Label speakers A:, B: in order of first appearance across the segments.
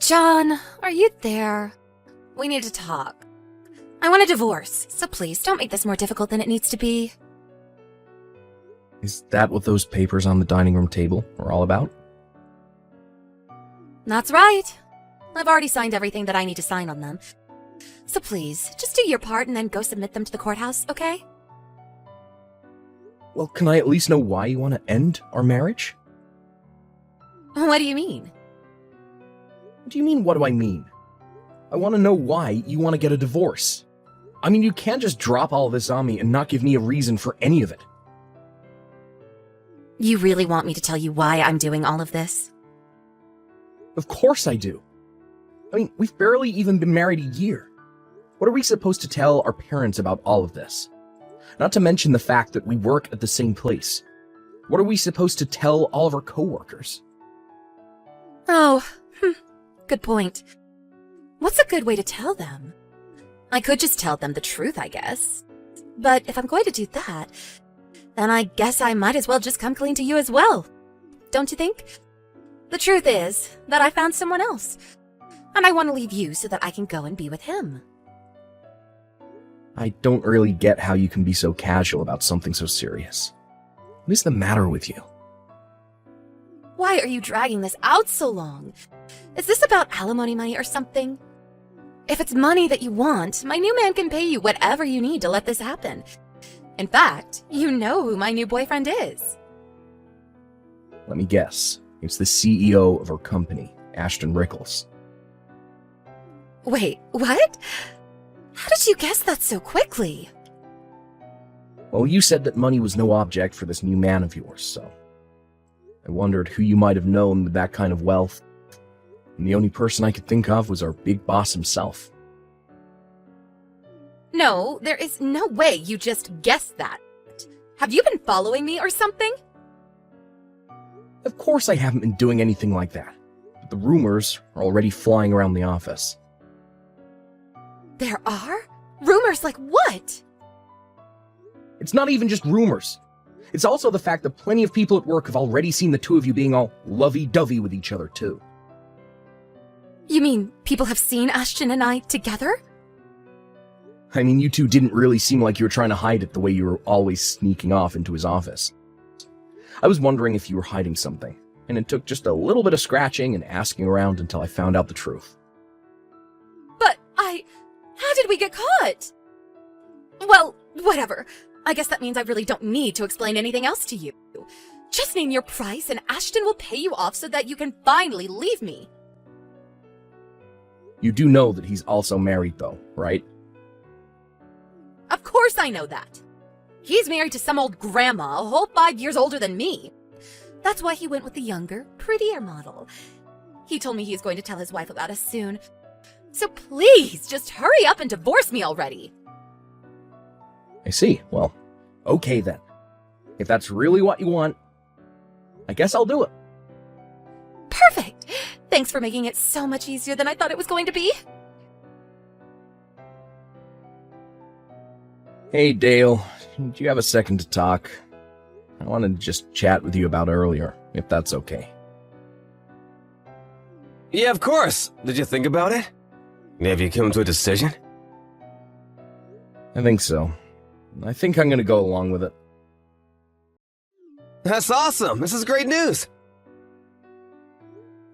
A: John, are you there? We need to talk. I want a divorce, so please don't make this more difficult than it needs to be.
B: Is that what those papers on the dining room table are all about?
A: That's right. I've already signed everything that I need to sign on them. So please, just do your part and then go submit them to the courthouse, okay?
B: Well, can I at least know why you want to end our marriage?
A: What do you mean?
B: What do you mean, what do I mean? I want to know why you want to get a divorce. I mean, you can't just drop all this on me and not give me a reason for any of it.
A: You really want me to tell you why I'm doing all of this?
B: Of course I do. I mean, we've barely even been married a year. What are we supposed to tell our parents about all of this? Not to mention the fact that we work at the same place. What are we supposed to tell all of our coworkers?
A: Oh, good point. What's a good way to tell them? I could just tell them the truth, I guess. But if I'm going to do that, then I guess I might as well just come clean to you as well. Don't you think? The truth is that I found someone else, and I want to leave you so that I can go and be with him.
B: I don't really get how you can be so casual about something so serious. What is the matter with you?
A: Why are you dragging this out so long? Is this about alimony money or something? If it's money that you want, my new man can pay you whatever you need to let this happen. In fact, you know who my new boyfriend is.
B: Let me guess. It's the CEO of our company, Ashton Rickles.
A: Wait, what? How did you guess that so quickly?
B: Well, you said that money was no object for this new man of yours, so I wondered who you might have known with that kind of wealth. And the only person I could think of was our big boss himself.
A: No, there is no way you just guessed that. Have you been following me or something?
B: Of course I haven't been doing anything like that, but the rumors are already flying around the office.
A: There are? Rumors like what?
B: It's not even just rumors. It's also the fact that plenty of people at work have already seen the two of you being all lovey-dovey with each other, too.
A: You mean people have seen Ashton and I together?
B: I mean, you two didn't really seem like you were trying to hide it the way you were always sneaking off into his office. I was wondering if you were hiding something, and it took just a little bit of scratching and asking around until I found out the truth.
A: But how did we get caught? Well, whatever. I guess that means I really don't need to explain anything else to you. Just name your price and Ashton will pay you off so that you can finally leave me.
B: You do know that he's also married, though, right?
A: Of course I know that. He's married to some old grandma, a whole 5 years older than me. That's why he went with the younger, prettier model. He told me he's going to tell his wife about us soon. So please, just hurry up and divorce me already.
B: I see. Well, okay then. If that's really what you want, I guess I'll do it.
A: Perfect! Thanks for making it so much easier than I thought it was going to be.
B: Hey, Dale. Do you have a second to talk? I wanted to just chat with you about earlier, if that's okay.
C: Yeah, of course. Did you think about it? Have you come to a decision?
B: I think so. I think I'm gonna go along with it.
C: That's awesome. This is great news.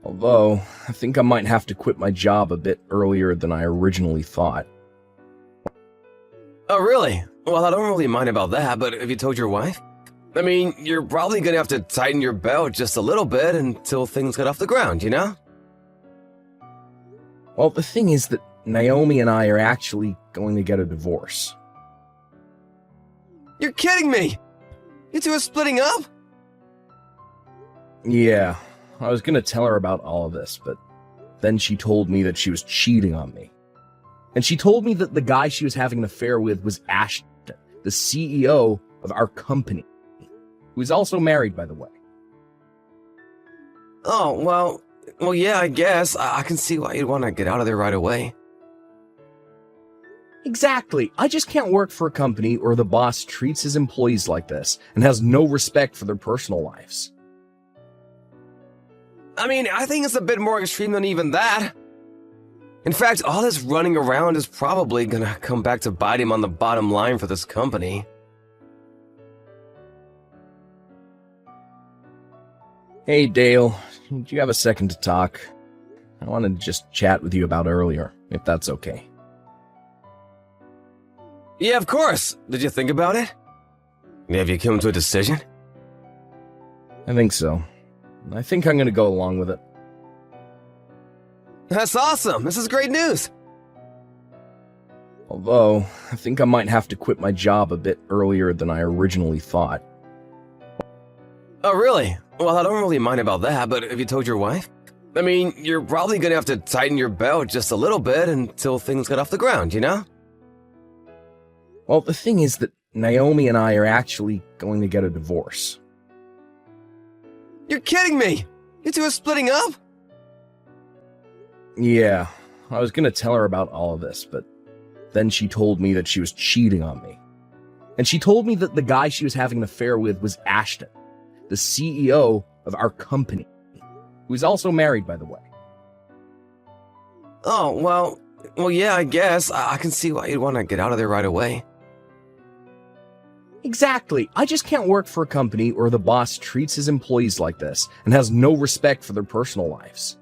B: Although, I think I might have to quit my job a bit earlier than I originally thought.
C: Oh, really? Well, I don't really mind about that, but have you told your wife? I mean, you're probably gonna have to tighten your belt just a little bit until things get off the ground, you know?
B: Well, the thing is that Naomi and I are actually going to get a divorce.
C: You're kidding me! You two are splitting up?
B: Yeah, I was gonna tell her about all of this, but then she told me that she was cheating on me. And she told me that the guy she was having an affair with was Ashton, the CEO of our company, who is also married, by the way.
C: Oh, well, yeah, I guess. I can see why you'd want to get out of there right away.
B: Exactly. I just can't work for a company where the boss treats his employees like this and has no respect for their personal lives.
C: I mean, I think it's a bit more extreme than even that. In fact, all this running around is probably gonna come back to bite him on the bottom line for this company.
B: Hey, Dale. Do you have a second to talk? I wanted to just chat with you about earlier, if that's okay.
C: Yeah, of course. Did you think about it? Have you come to a decision?
B: I think so. I think I'm gonna go along with it.
C: That's awesome. This is great news.
B: Although, I think I might have to quit my job a bit earlier than I originally thought.
C: Oh, really? Well, I don't really mind about that, but have you told your wife? I mean, you're probably gonna have to tighten your belt just a little bit until things get off the ground, you know?
B: Well, the thing is that Naomi and I are actually going to get a divorce.
C: You're kidding me! You two are splitting up?
B: Yeah, I was gonna tell her about all of this, but then she told me that she was cheating on me. And she told me that the guy she was having an affair with was Ashton, the CEO of our company, who is also married, by the way.
C: Oh, well, yeah, I guess. I can see why you'd want to get out of there right away.
B: Exactly. I just can't work for a company where the boss treats his employees like this and has no respect for their personal lives.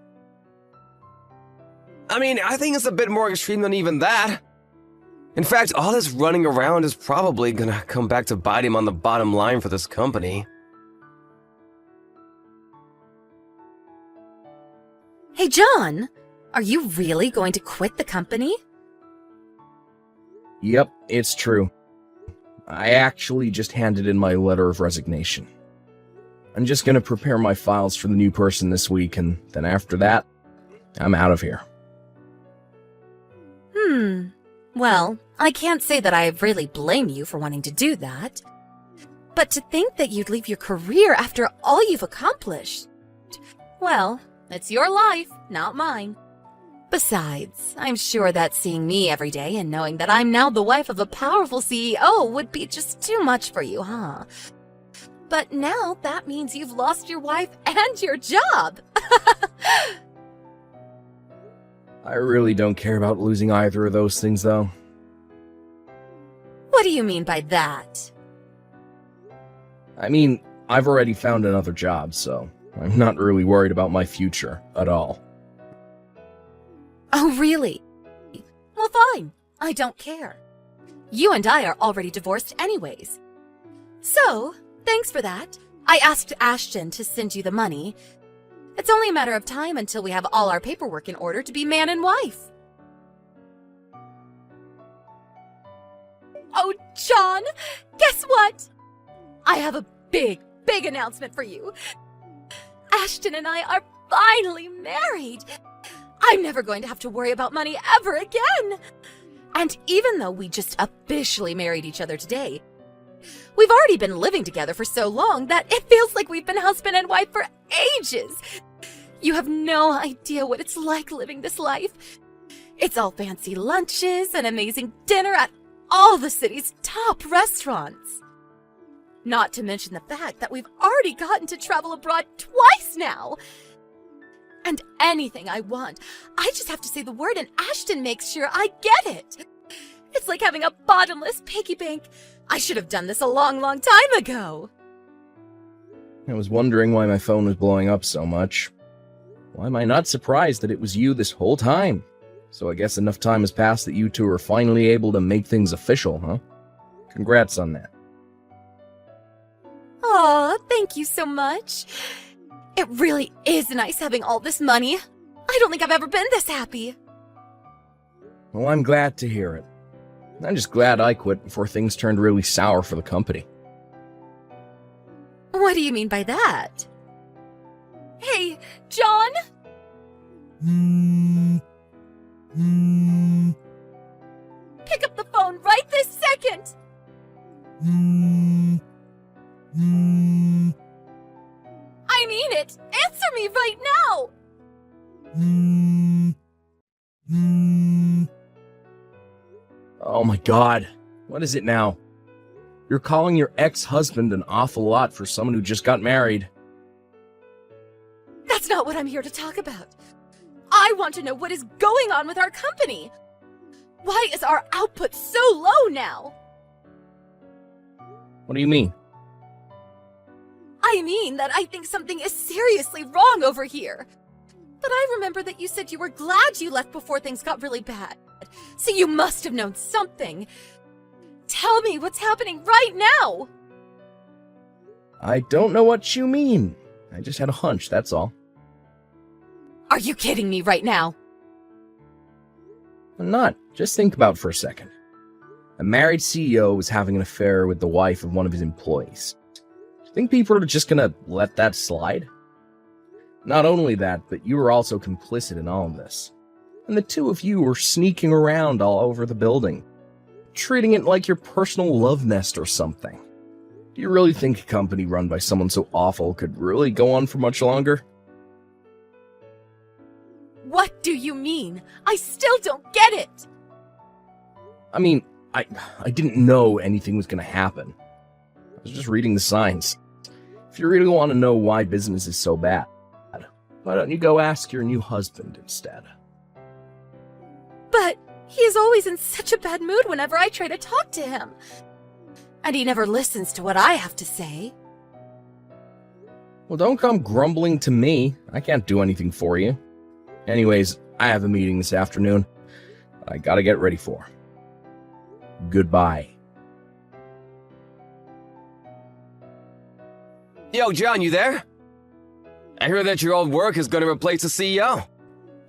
C: I mean, I think it's a bit more extreme than even that. In fact, all this running around is probably gonna come back to bite him on the bottom line for this company.
A: Hey, John, are you really going to quit the company?
B: Yep, it's true. I actually just handed in my letter of resignation. I'm just gonna prepare my files for the new person this week, and then after that, I'm out of here.
A: Well, I can't say that I really blame you for wanting to do that. But to think that you'd leave your career after all you've accomplished, well, it's your life, not mine. Besides, I'm sure that seeing me every day and knowing that I'm now the wife of a powerful CEO would be just too much for you, huh? But now that means you've lost your wife and your job.
B: I really don't care about losing either of those things, though.
A: What do you mean by that?
B: I mean, I've already found another job, so I'm not really worried about my future at all.
A: Oh, really? Well, fine. I don't care. You and I are already divorced anyways. So, thanks for that. I asked Ashton to send you the money. It's only a matter of time until we have all our paperwork in order to be man and wife. Oh, John, guess what? I have a big announcement for you. Ashton and I are finally married. I'm never going to have to worry about money ever again. And even though we just officially married each other today, we've already been living together for so long that it feels like we've been husband and wife for ages. You have no idea what it's like living this life. It's all fancy lunches and amazing dinner at all the city's top restaurants. Not to mention the fact that we've already gotten to travel abroad twice now. And anything I want, I just have to say the word and Ashton makes sure I get it. It's like having a bottomless piggy bank. I should have done this a long time ago.
B: I was wondering why my phone was blowing up so much. Why am I not surprised that it was you this whole time? So I guess enough time has passed that you two are finally able to make things official, huh? Congrats on that.
A: Aw, thank you so much. It really is nice having all this money. I don't think I've ever been this happy.
B: Well, I'm glad to hear it. I'm just glad I quit before things turned really sour for the company.
A: What do you mean by that? Hey, John? Pick up the phone right this second! I mean it! Answer me right now!
B: Oh my god, what is it now? You're calling your ex-husband an awful lot for someone who just got married.
A: That's not what I'm here to talk about. I want to know what is going on with our company. Why is our output so low now?
B: What do you mean?
A: I mean that I think something is seriously wrong over here. But I remember that you said you were glad you left before things got really bad. So you must have known something. Tell me what's happening right now.
B: I don't know what you mean. I just had a hunch, that's all.
A: Are you kidding me right now?
B: I'm not. Just think about it for a second. A married CEO was having an affair with the wife of one of his employees. Think people are just gonna let that slide? Not only that, but you were also complicit in all of this. And the two of you were sneaking around all over the building, treating it like your personal love nest or something. Do you really think a company run by someone so awful could really go on for much longer?
A: What do you mean? I still don't get it!
B: I mean, I didn't know anything was gonna happen. I was just reading the signs. If you really want to know why business is so bad, why don't you go ask your new husband instead?
A: But he is always in such a bad mood whenever I try to talk to him. And he never listens to what I have to say.
B: Well, don't come grumbling to me. I can't do anything for you. Anyways, I have a meeting this afternoon I gotta get ready for. Goodbye.
C: Yo, John, you there? I hear that your old work is going to replace the CEO.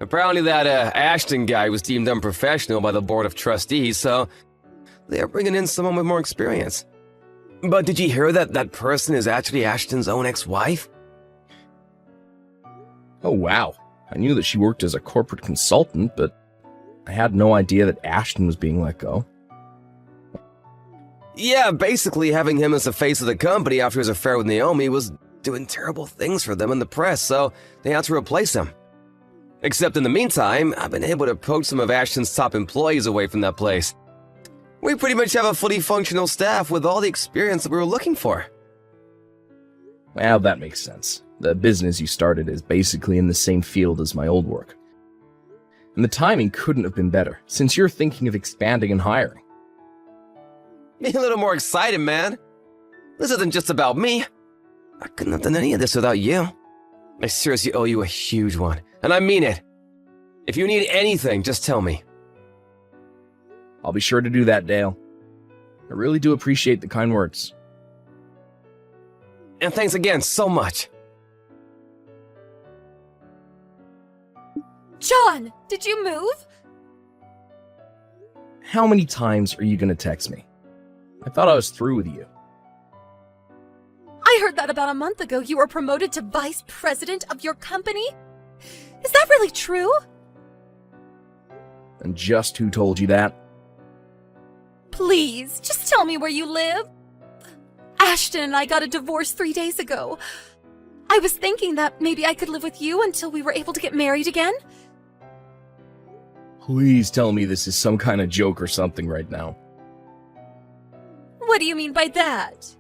C: Apparently that Ashton guy was deemed unprofessional by the board of trustees, so they're bringing in someone with more experience. But did you hear that that person is actually Ashton's own ex-wife?
B: Oh wow, I knew that she worked as a corporate consultant, but I had no idea that Ashton was being let go.
C: Yeah, basically having him as the face of the company after his affair with Naomi was doing terrible things for them in the press, so they had to replace him. Except in the meantime, I've been able to poach some of Ashton's top employees away from that place. We pretty much have a fully functional staff with all the experience that we were looking for.
B: Well, that makes sense. The business you started is basically in the same field as my old work. And the timing couldn't have been better, since you're thinking of expanding and hiring.
C: Be a little more excited, man. This isn't just about me. I couldn't have done any of this without you. I seriously owe you a huge one, and I mean it. If you need anything, just tell me.
B: I'll be sure to do that, Dale. I really do appreciate the kind words.
C: And thanks again so much.
A: John, did you move?
B: How many times are you gonna text me? I thought I was through with you.
A: I heard that about a month ago you were promoted to vice president of your company. Is that really true?
B: And just who told you that?
A: Please, just tell me where you live. Ashton and I got a divorce 3 days ago. I was thinking that maybe I could live with you until we were able to get married again.
B: Please tell me this is some kind of joke or something right now.
A: What do you mean by that?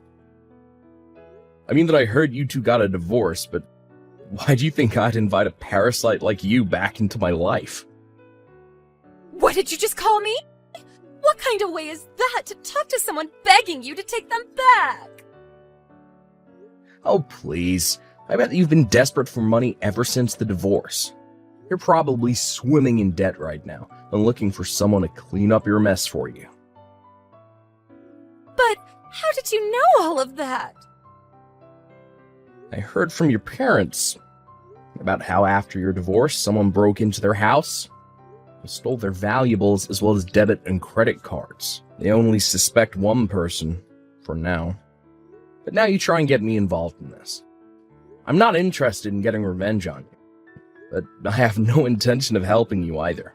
B: I mean that I heard you two got a divorce, but why do you think I'd invite a parasite like you back into my life?
A: What did you just call me? What kind of way is that to talk to someone begging you to take them back?
B: Oh, please. I bet that you've been desperate for money ever since the divorce. You're probably swimming in debt right now and looking for someone to clean up your mess for you.
A: But how did you know all of that?
B: I heard from your parents about how after your divorce, someone broke into their house and stole their valuables as well as debit and credit cards. They only suspect one person for now. But now you try and get me involved in this. I'm not interested in getting revenge on you, but I have no intention of helping you either.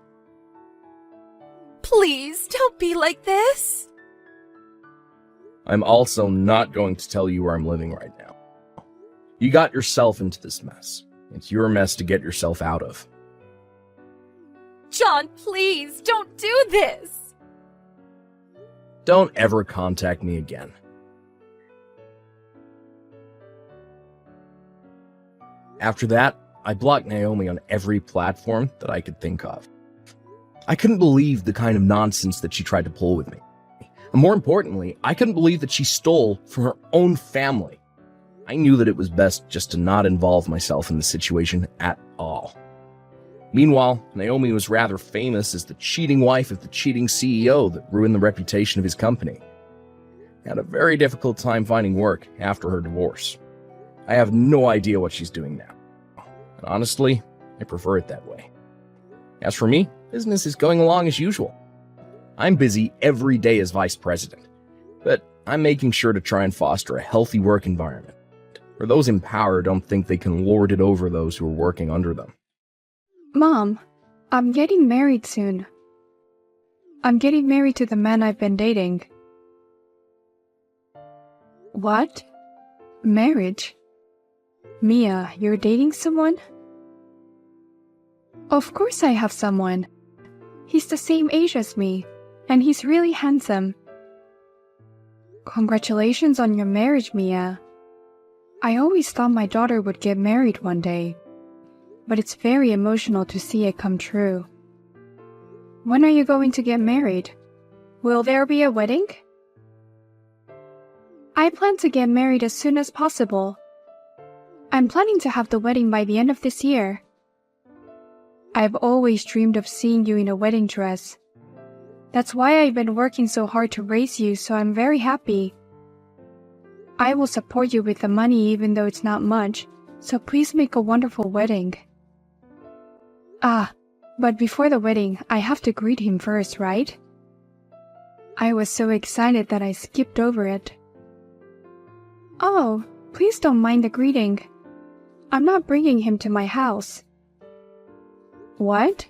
A: Please, don't be like this.
B: I'm also not going to tell you where I'm living right now. You got yourself into this mess. It's your mess to get yourself out of.
A: John, please, don't do this.
B: Don't ever contact me again. After that, I blocked Naomi on every platform that I could think of. I couldn't believe the kind of nonsense that she tried to pull with me. And more importantly, I couldn't believe that she stole from her own family. I knew that it was best just to not involve myself in the situation at all. Meanwhile, Naomi was rather famous as the cheating wife of the cheating CEO that ruined the reputation of his company. Had a very difficult time finding work after her divorce. I have no idea what she's doing now. And honestly, I prefer it that way. As for me, business is going along as usual. I'm busy every day as vice president, but I'm making sure to try and foster a healthy work environment, where those in power don't think they can lord it over those who are working under them.
D: Mom, I'm getting married soon. I'm getting married to the man I've been dating. What? Marriage? Mia, you're dating someone? Of course I have someone. He's the same age as me, and he's really handsome. Congratulations on your marriage, Mia. I always thought my daughter would get married one day, but it's very emotional to see it come true. When are you going to get married? Will there be a wedding? I plan to get married as soon as possible. I'm planning to have the wedding by the end of this year. I've always dreamed of seeing you in a wedding dress. That's why I've been working so hard to raise you, so I'm very happy. I will support you with the money even though it's not much, so please make a wonderful wedding. But before the wedding, I have to greet him first, right? I was so excited that I skipped over it. Oh, please don't mind the greeting. I'm not bringing him to my house. What?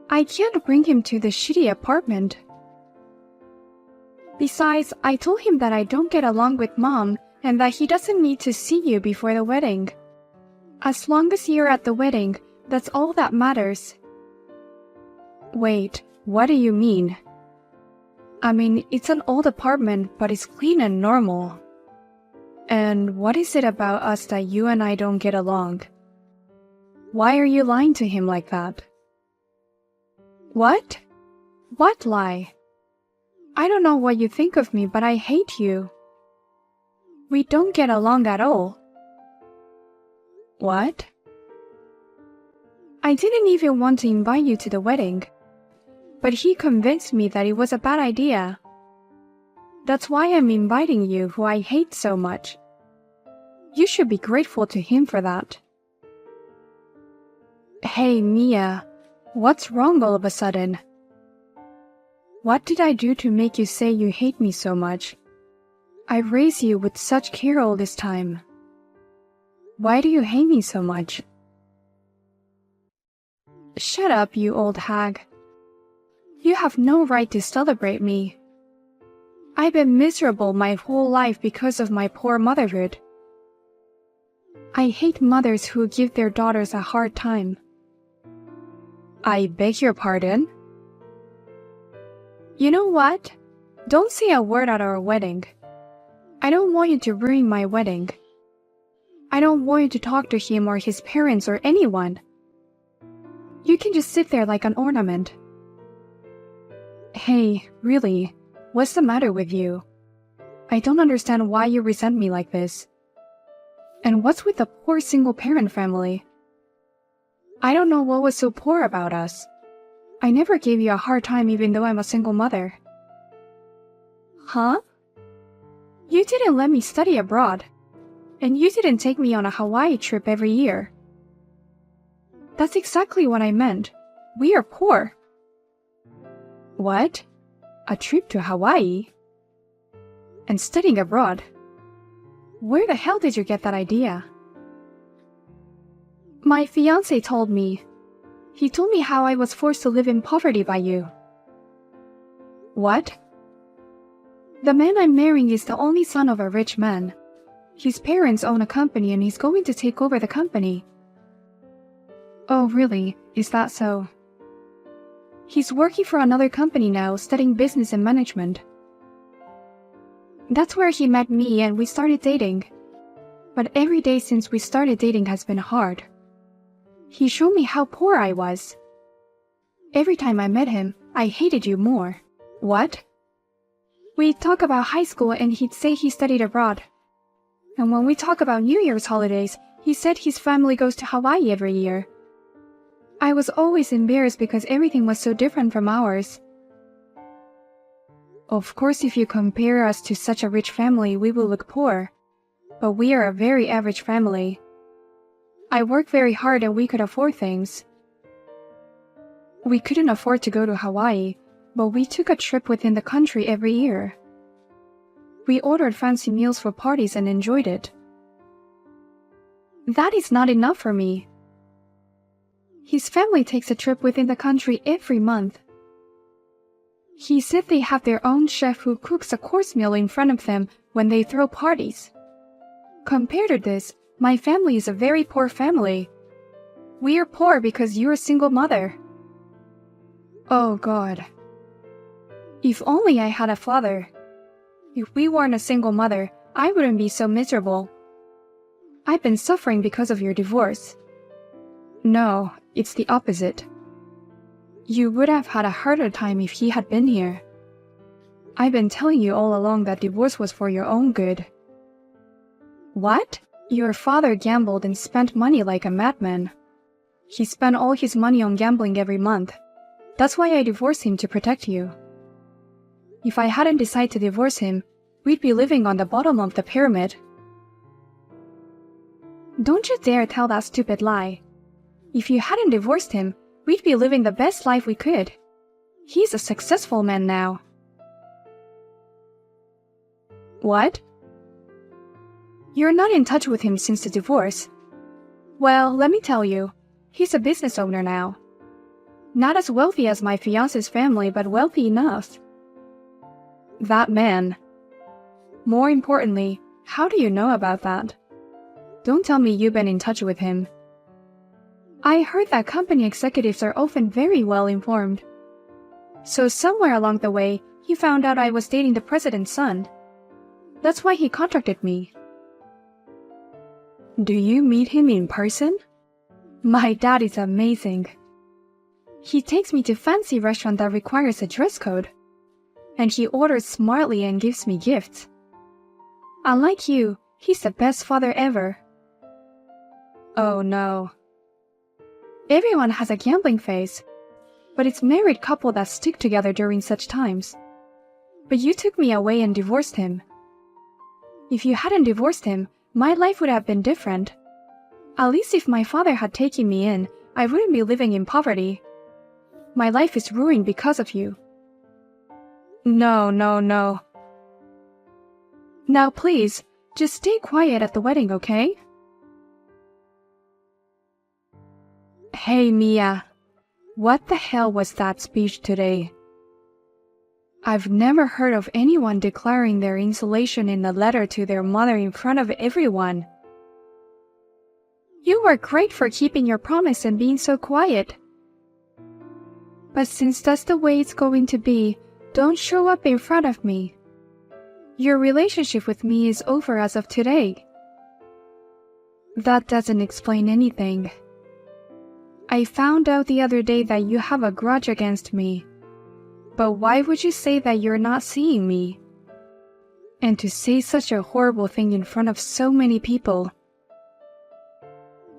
D: I can't bring him to the shitty apartment. Besides, I told him that I don't get along with Mom and that he doesn't need to see you before the wedding. As long as you're at the wedding, that's all that matters. Wait, what do you mean? I mean, it's an old apartment, but it's clean and normal. And what is it about us that you and I don't get along? Why are you lying to him like that? What? What lie? I don't know what you think of me, but I hate you. We don't get along at all. What? I didn't even want to invite you to the wedding, but he convinced me that it was a bad idea. That's why I'm inviting you, who I hate so much. You should be grateful to him for that. Hey, Mia, what's wrong all of a sudden? What did I do to make you say you hate me so much? I raised you with such care all this time. Why do you hate me so much? Shut up, you old hag. You have no right to celebrate me. I've been miserable my whole life because of my poor motherhood. I hate mothers who give their daughters a hard time. I beg your pardon? You know what? Don't say a word at our wedding. I don't want you to ruin my wedding. I don't want you to talk to him or his parents or anyone. You can just sit there like an ornament. Hey, really, what's the matter with you? I don't understand why you resent me like this. And what's with the poor single-parent family? I don't know what was so poor about us. I never gave you a hard time even though I'm a single mother. Huh? You didn't let me study abroad. And you didn't take me on a Hawaii trip every year. That's exactly what I meant. We are poor. What? A trip to Hawaii? And studying abroad? Where the hell did you get that idea? My fiancé told me. He told me how I was forced to live in poverty by you. What? The man I'm marrying is the only son of a rich man. His parents own a company and he's going to take over the company. Oh, really? Is that so? He's working for another company now, studying business and management. That's where he met me and we started dating. but every day since we started dating has been hard. He showed me how poor I was. Every time I met him, I hated you more. What? We'd talk about high school and he'd say he studied abroad. And when we talk about New Year's holidays, he said his family goes to Hawaii every year. I was always embarrassed because everything was so different from ours. Of course, if you compare us to such a rich family, we will look poor. But we are a very average family. I work very hard and we could afford things. We couldn't afford to go to Hawaii, but we took a trip within the country every year. We ordered fancy meals for parties and enjoyed it. That is not enough for me. His family takes a trip within the country every month. He said they have their own chef who cooks a course meal in front of them when they throw parties. Compared to this, my family is a very poor family. We are poor because you're a single mother. Oh God. If only I had a father. If we weren't a single mother, I wouldn't be so miserable. I've been suffering because of your divorce. No, it's the opposite. You would have had a harder time if he had been here. I've been telling you all along that divorce was for your own good. What? Your father gambled and spent money like a madman. He spent all his money on gambling every month. That's why I divorced him to protect you. If I hadn't decided to divorce him, we'd be living on the bottom of the pyramid. Don't you dare tell that stupid lie. If you hadn't divorced him, we'd be living the best life we could. He's a successful man now. What? You're not in touch with him since the divorce. Well, let me tell you, he's a business owner now. Not as wealthy as my fiancé's family, but wealthy enough. That man. More importantly, how do you know about that? Don't tell me you've been in touch with him. I heard that company executives are often very well informed. So somewhere along the way, he found out I was dating the president's son. That's why he contacted me. Do you meet him in person? My dad is amazing. He takes me to fancy restaurant that requires a dress code. And he orders smartly and gives me gifts. Unlike you, he's the best father ever. Oh no. Everyone has a gambling phase, but it's married couple that stick together during such times. But you took me away and divorced him. If you hadn't divorced him, my life would have been different. At least if my father had taken me in, I wouldn't be living in poverty. My life is ruined because of you. No. Now please, just stay quiet at the wedding, okay? Hey Mia, what the hell was that speech today? I've never heard of anyone declaring their insulation in a letter to their mother in front of everyone. You were great for keeping your promise and being so quiet. But since that's the way it's going to be, don't show up in front of me. Your relationship with me is over as of today. That doesn't explain anything. I found out the other day that you have a grudge against me. But why would you say that you're not seeing me? And to say such a horrible thing in front of so many people.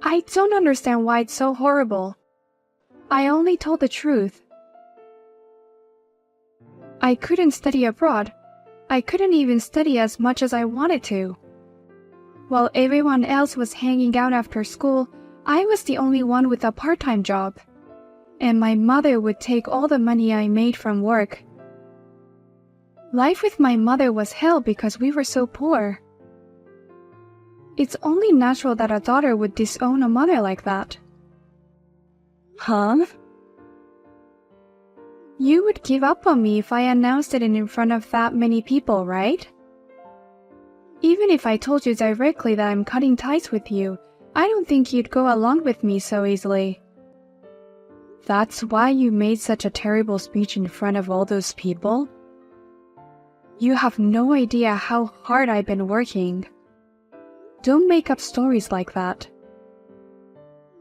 D: I don't understand why it's so horrible. I only told the truth. I couldn't study abroad. I couldn't even study as much as I wanted to. While everyone else was hanging out after school, I was the only one with a part-time job. And my mother would take all the money I made from work. Life with my mother was hell because we were so poor. It's only natural that a daughter would disown a mother like that. Huh? You would give up on me if I announced it in front of that many people, right? Even if I told you directly that I'm cutting ties with you, I don't think you'd go along with me so easily. That's why you made such a terrible speech in front of all those people? You have no idea how hard I've been working. Don't make up stories like that.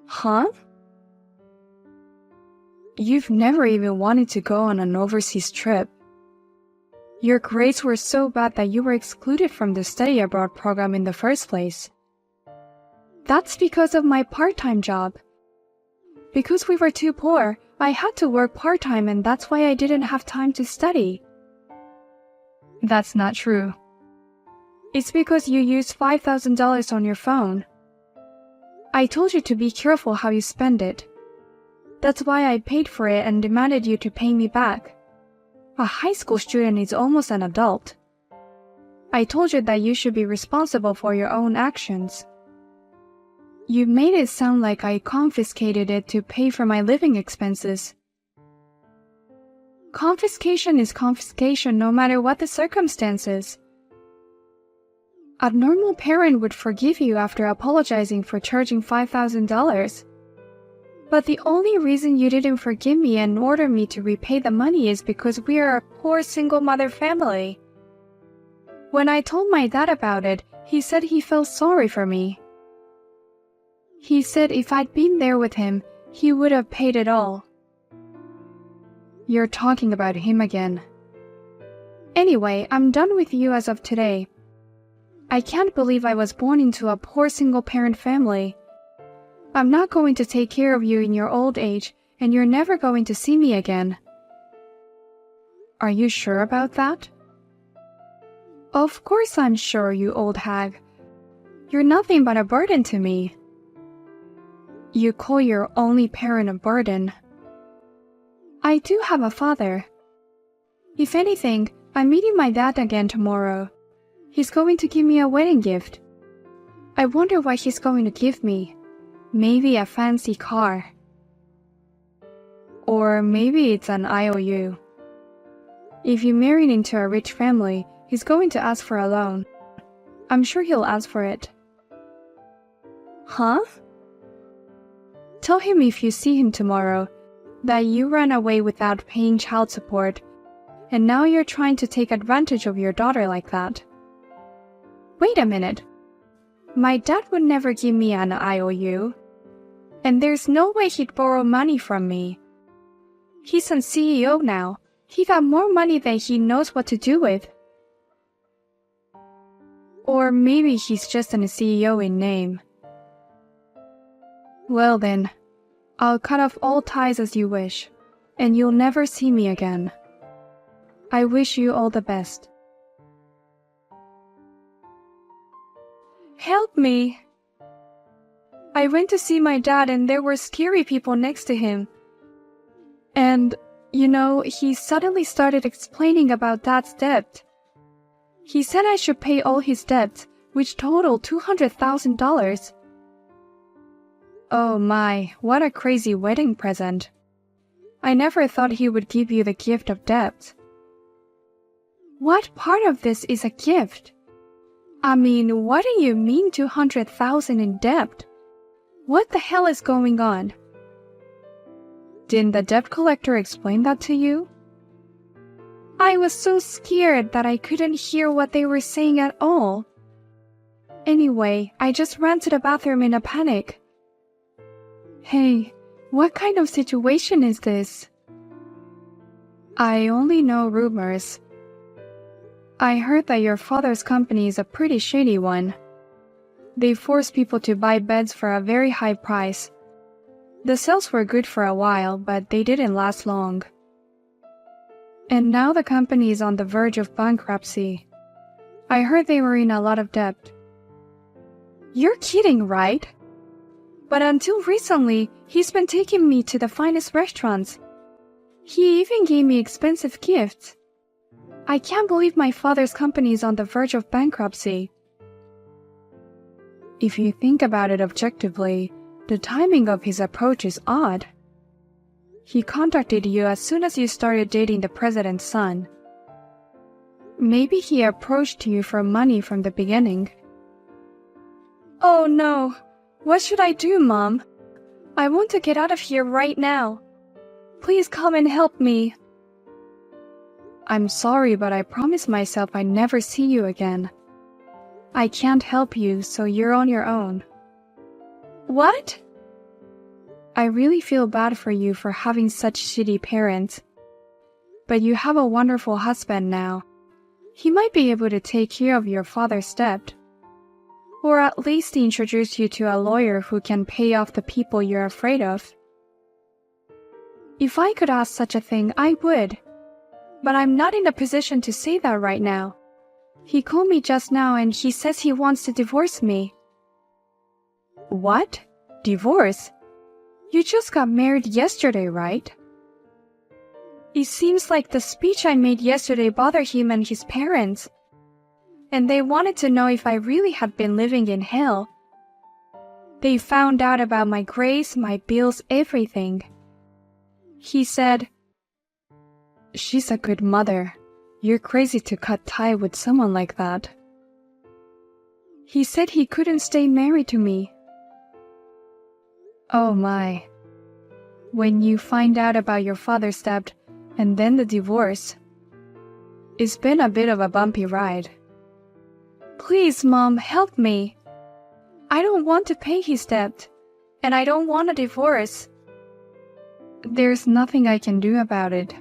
D: Huh? You've never even wanted to go on an overseas trip. Your grades were so bad that you were excluded from the study abroad program in the first place. That's because of my part-time job. Because we were too poor, I had to work part-time, and that's why I didn't have time to study. That's not true. It's because you used $5,000 on your phone. I told you to be careful how you spend it. That's why I paid for it and demanded you to pay me back. A high school student is almost an adult. I told you that you should be responsible for your own actions. You made it sound like I confiscated it to pay for my living expenses. Confiscation is confiscation no matter what the circumstances. A normal parent would forgive you after apologizing for charging $5,000. But the only reason you didn't forgive me and order me to repay the money is because we are a poor single mother family. When I told my dad about it, he said he felt sorry for me. He said if I'd been there with him, he would have paid it all. You're talking about him again. Anyway, I'm done with you as of today. I can't believe I was born into a poor single-parent family. I'm not going to take care of you in your old age, and you're never going to see me again. Are you sure about that? Of course I'm sure, you old hag. You're nothing but a burden to me. You call your only parent a burden. I do have a father. If anything, I'm meeting my dad again tomorrow. He's going to give me a wedding gift. I wonder what he's going to give me. Maybe a fancy car. Or maybe it's an IOU. If you married into a rich family, he's going to ask for a loan. I'm sure he'll ask for it. Huh? Tell him if you see him tomorrow that you ran away without paying child support, and now you're trying to take advantage of your daughter like that. Wait a minute. My dad would never give me an IOU, and there's no way he'd borrow money from me. He's a CEO now. He got more money than he knows what to do with. Or maybe he's just a CEO in name. Well then, I'll cut off all ties as you wish, and you'll never see me again. I wish you all the best. Help me! I went to see my dad and there were scary people next to him. And, he suddenly started explaining about Dad's debt. He said I should pay all his debts, which totaled $200,000. Oh my, what a crazy wedding present. I never thought he would give you the gift of debt. What part of this is a gift? I mean, what do you mean 200,000 in debt? What the hell is going on? Didn't the debt collector explain that to you? I was so scared that I couldn't hear what they were saying at all. Anyway, I just ran to the bathroom in a panic. Hey, what kind of situation is this? I only know rumors. I heard that your father's company is a pretty shady one. They force people to buy beds for a very high price. The sales were good for a while, but they didn't last long. And now the company is on the verge of bankruptcy. I heard they were in a lot of debt. You're kidding, right? But until recently, he's been taking me to the finest restaurants. He even gave me expensive gifts. I can't believe my father's company is on the verge of bankruptcy. If you think about it objectively, the timing of his approach is odd. He contacted you as soon as you started dating the president's son. Maybe he approached you for money from the beginning. Oh no! What should I do, Mom? I want to get out of here right now. Please come and help me. I'm sorry, but I promised myself I'd never see you again. I can't help you, so you're on your own. What? I really feel bad for you for having such shitty parents. But you have a wonderful husband now. He might be able to take care of your father's debt. Or at least introduce you to a lawyer who can pay off the people you're afraid of. If I could ask such a thing, I would. But I'm not in a position to say that right now. He called me just now and he says he wants to divorce me. What? Divorce? You just got married yesterday, right? It seems like the speech I made yesterday bothered him and his parents. And they wanted to know if I really had been living in hell. They found out about my grades, my bills, everything. He said, "She's a good mother. You're crazy to cut tie with someone like that." He said he couldn't stay married to me. Oh my. When you find out about your father's debt and then the divorce, it's been a bit of a bumpy ride. Please, Mom, help me. I don't want to pay his debt, and I don't want a divorce. There's nothing I can do about it.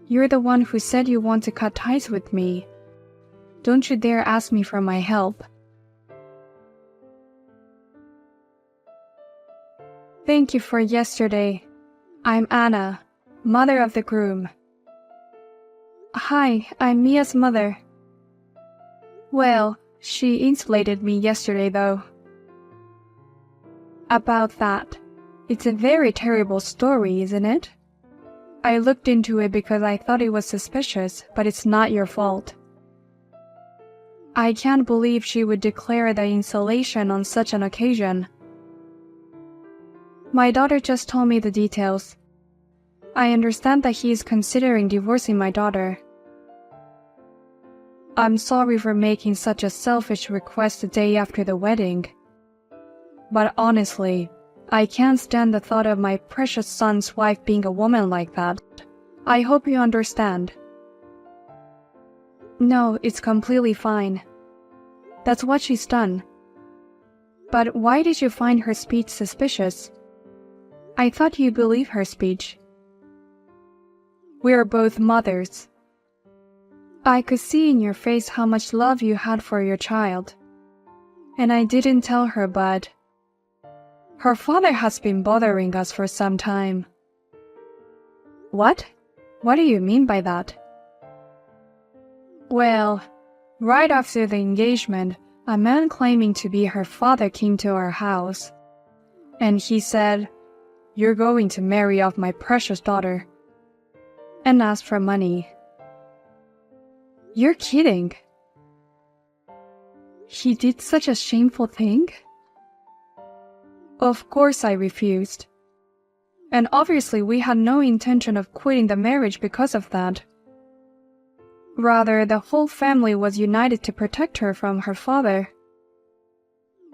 D: You're the one who said you want to cut ties with me. Don't you dare ask me for my help. Thank you for yesterday. I'm Anna, mother of the groom. Hi, I'm Mia's mother. Well, she insulated me yesterday though. About that, it's a very terrible story, isn't it? I looked into it because I thought it was suspicious, but it's not your fault. I can't believe she would declare the insulation on such an occasion. My daughter just told me the details. I understand that he is considering divorcing my daughter. I'm sorry for making such a selfish request the day after the wedding. But honestly, I can't stand the thought of my precious son's wife being a woman like that. I hope you understand. No, it's completely fine. That's what she's done. But why did you find her speech suspicious? I thought you believed her speech. We're both mothers. I could see in your face how much love you had for your child. And I didn't tell her, but her father has been bothering us for some time. What? What do you mean by that? Well, right after the engagement, a man claiming to be her father came to our house. And he said, "You're going to marry off my precious daughter," and asked for money. You're kidding. He did such a shameful thing? Of course I refused. And obviously we had no intention of quitting the marriage because of that. Rather, the whole family was united to protect her from her father.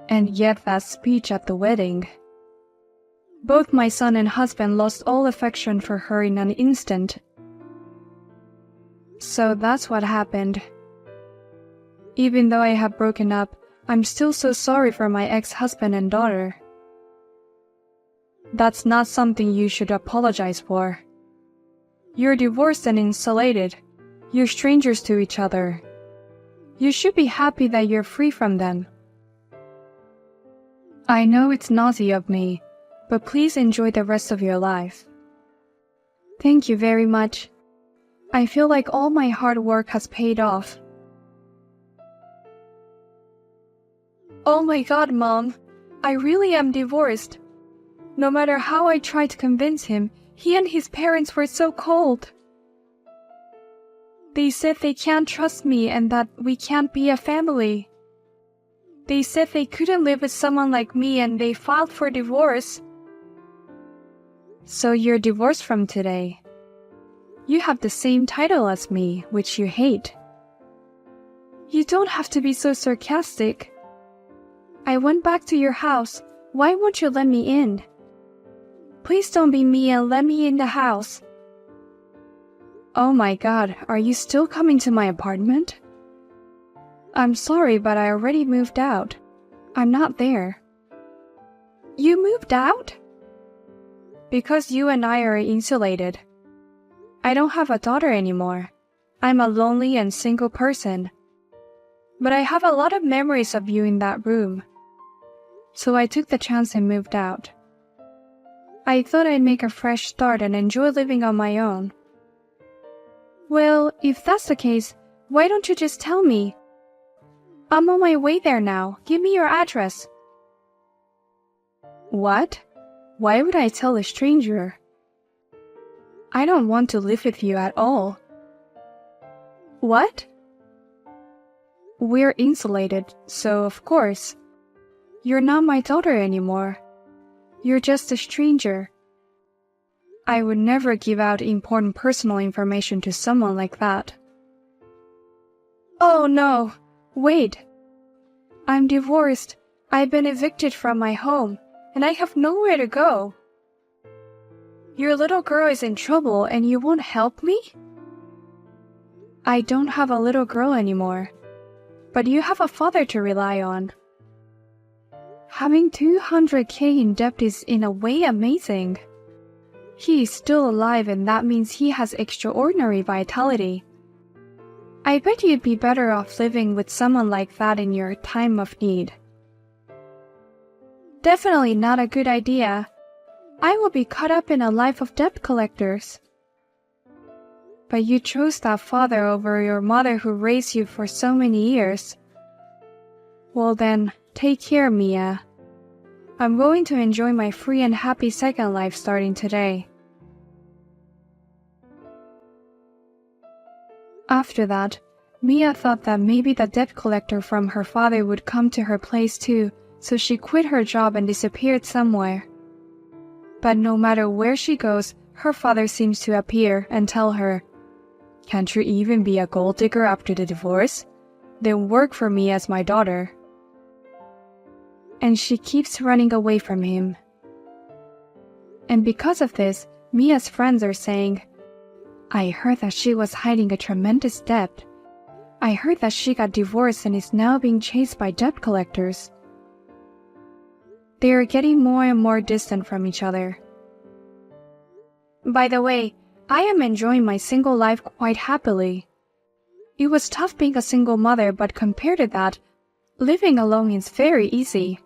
D: And yet that speech at the wedding. Both my son and husband lost all affection for her in an instant. So that's what happened. Even though I have broken up, I'm still so sorry for my ex-husband and daughter. That's not something you should apologize for. You're divorced and insulated. You're strangers to each other. You should be happy that you're free from them. I know it's naughty of me, but please enjoy the rest of your life. Thank you very much. I feel like all my hard work has paid off. Oh my God, Mom. I really am divorced. No matter how I tried to convince him, he and his parents were so cold. They said they can't trust me and that we can't be a family. They said they couldn't live with someone like me and they filed for divorce. So you're divorced from today. You have the same title as me, which you hate. You don't have to be so sarcastic. I went back to your house. Why won't you let me in? Please don't be mean and let me in the house. Oh my God, are you still coming to my apartment? I'm sorry, but I already moved out. I'm not there. You moved out? Because you and I are insulated. I don't have a daughter anymore. I'm a lonely and single person. But I have a lot of memories of you in that room. So I took the chance and moved out. I thought I'd make a fresh start and enjoy living on my own. Well, if that's the case, why don't you just tell me? I'm on my way there now. Give me your address. What? Why would I tell a stranger? I don't want to live with you at all. What? We're insulated, so of course. You're not my daughter anymore. You're just a stranger. I would never give out important personal information to someone like that. Oh no, wait. I'm divorced. I've been evicted from my home, and I have nowhere to go. Your little girl is in trouble and you won't help me? I don't have a little girl anymore, but you have a father to rely on. Having 200K in debt is in a way amazing. He is still alive and that means he has extraordinary vitality. I bet you'd be better off living with someone like that in your time of need. Definitely not a good idea. I will be caught up in a life of debt collectors. But you chose that father over your mother who raised you for so many years. Well then, take care, Mia. I'm going to enjoy my free and happy second life starting today. After that, Mia thought that maybe the debt collector from her father would come to her place too, so she quit her job and disappeared somewhere. But no matter where she goes, her father seems to appear and tell her, "Can't you even be a gold digger after the divorce? Then work for me as my daughter." And she keeps running away from him. And because of this, Mia's friends are saying, "I heard that she was hiding a tremendous debt. I heard that she got divorced and is now being chased by debt collectors." They are getting more and more distant from each other. By the way, I am enjoying my single life quite happily. It was tough being a single mother, but compared to that, living alone is very easy.